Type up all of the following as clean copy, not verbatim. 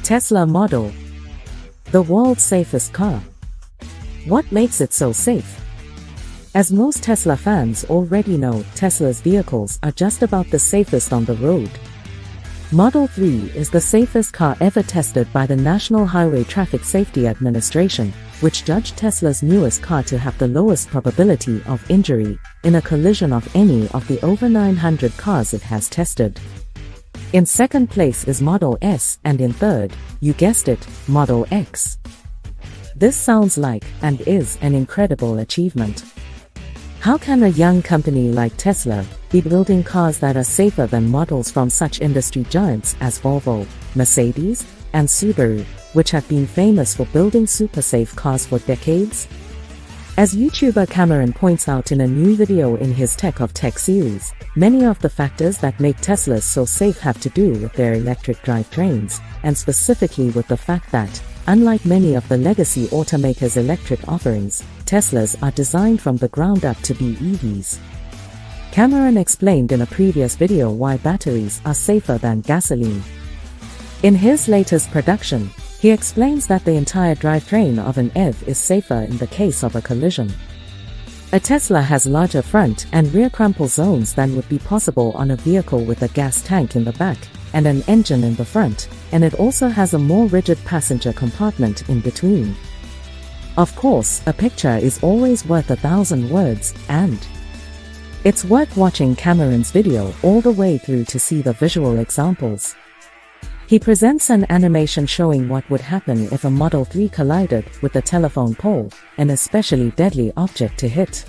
Tesla Model, the world's safest car. What makes it so safe? As most Tesla fans already know, Tesla's vehicles are just about the safest on the road. Model 3 is the safest car ever tested by the National Highway Traffic Safety Administration, which judged Tesla's newest car to have the lowest probability of injury in a collision of any of the over 900 cars it has tested. In second place is Model S, and in third, you guessed it, Model X. This sounds like, and is, an incredible achievement. How can a young company like Tesla be building cars that are safer than models from such industry giants as Volvo, Mercedes, and Subaru, which have been famous for building super safe cars for decades? As YouTuber Cameron points out in a new video in his Tech of Tech series, many of the factors that make Teslas so safe have to do with their electric drivetrains, and specifically with the fact that, unlike many of the legacy automakers' electric offerings, Teslas are designed from the ground up to be EVs. Cameron explained in a previous video why batteries are safer than gasoline. In his latest production, he explains that the entire drivetrain of an EV is safer in the case of a collision. A Tesla has larger front and rear crumple zones than would be possible on a vehicle with a gas tank in the back and an engine in the front, and it also has a more rigid passenger compartment in between. Of course, a picture is always worth 1,000 words, and it's worth watching Cameron's video all the way through to see the visual examples. He presents an animation showing what would happen if a Model 3 collided with a telephone pole, an especially deadly object to hit.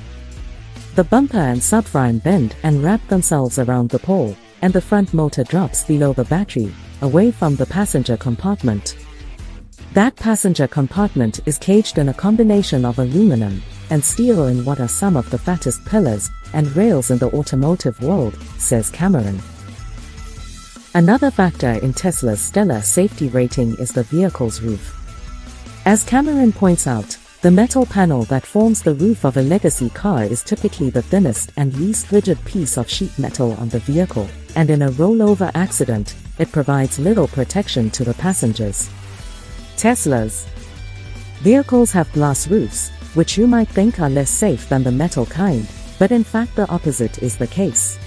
The bumper and subframe bend and wrap themselves around the pole, and the front motor drops below the battery, away from the passenger compartment. That passenger compartment is caged in a combination of aluminum and steel in what are some of the fattest pillars and rails in the automotive world, says Cameron. Another factor in Tesla's stellar safety rating is the vehicle's roof. As Cameron points out, the metal panel that forms the roof of a legacy car is typically the thinnest and least rigid piece of sheet metal on the vehicle, and in a rollover accident, it provides little protection to the passengers. Tesla's vehicles have glass roofs, which you might think are less safe than the metal kind, but in fact the opposite is the case.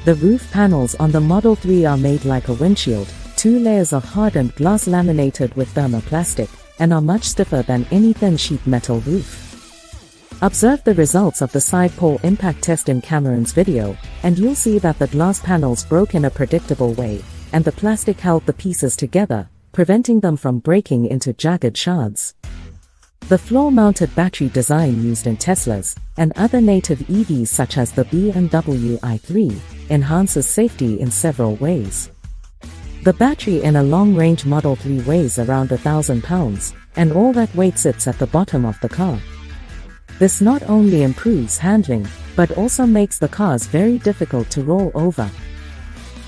The roof panels on the Model 3 are made like a windshield, 2 layers of hardened glass laminated with thermoplastic, and are much stiffer than any thin sheet metal roof. Observe the results of the side pole impact test in Cameron's video, and you'll see that the glass panels broke in a predictable way, and the plastic held the pieces together, preventing them from breaking into jagged shards. The floor-mounted battery design used in Teslas and other native EVs such as the BMW i3 enhances safety in several ways. The battery in a long-range Model 3 weighs around 1,000 pounds, and all that weight sits at the bottom of the car. This not only improves handling, but also makes the cars very difficult to roll over.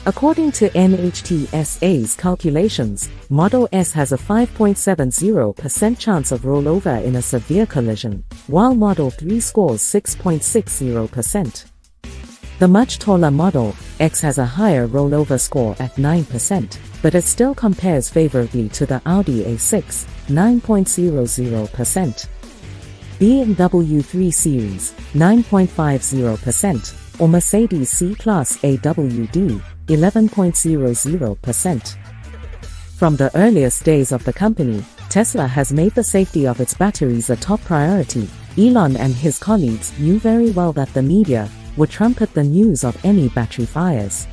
According to NHTSA's calculations, Model S has a 5.70% chance of rollover in a severe collision, while Model 3 scores 6.60%. The much taller Model X has a higher rollover score at 9%, but it still compares favorably to the Audi A6, 9.00%, BMW 3 Series, 9.50%, or Mercedes C-Class AWD, 11.00%. From the earliest days of the company, Tesla has made the safety of its batteries a top priority. Elon and his colleagues knew very well that the media would trumpet the news of any battery fires.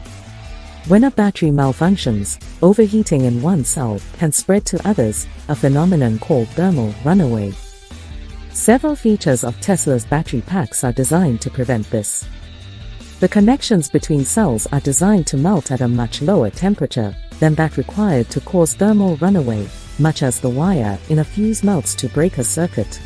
When a battery malfunctions, overheating in one cell can spread to others, a phenomenon called thermal runaway. Several features of Tesla's battery packs are designed to prevent this. The connections between cells are designed to melt at a much lower temperature than that required to cause thermal runaway, much as the wire in a fuse melts to break a circuit.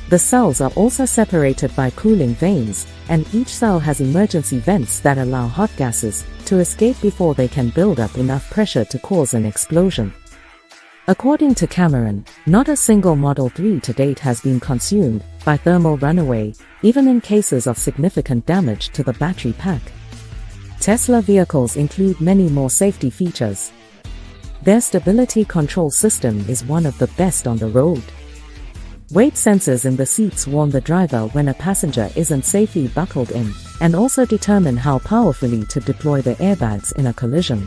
The cells are also separated by cooling vanes, and each cell has emergency vents that allow hot gases to escape before they can build up enough pressure to cause an explosion. According to Cameron, not a single Model 3 to date has been consumed by thermal runaway, even in cases of significant damage to the battery pack. Tesla vehicles include many more safety features. Their stability control system is one of the best on the road. Weight sensors in the seats warn the driver when a passenger isn't safely buckled in, and also determine how powerfully to deploy the airbags in a collision.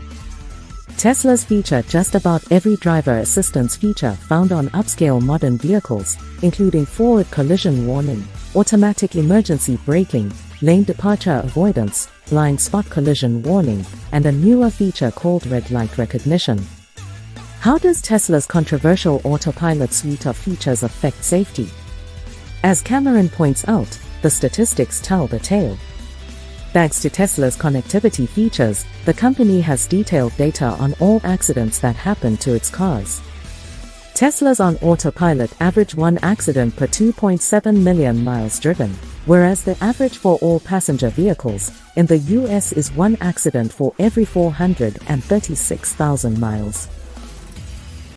Teslas feature just about every driver assistance feature found on upscale modern vehicles, including forward collision warning, automatic emergency braking, lane departure avoidance, blind spot collision warning, and a newer feature called red light recognition. How does Tesla's controversial autopilot suite of features affect safety? As Cameron points out, the statistics tell the tale. Thanks to Tesla's connectivity features, the company has detailed data on all accidents that happen to its cars. Teslas on autopilot average one accident per 2.7 million miles driven, whereas the average for all passenger vehicles in the US is one accident for every 436,000 miles.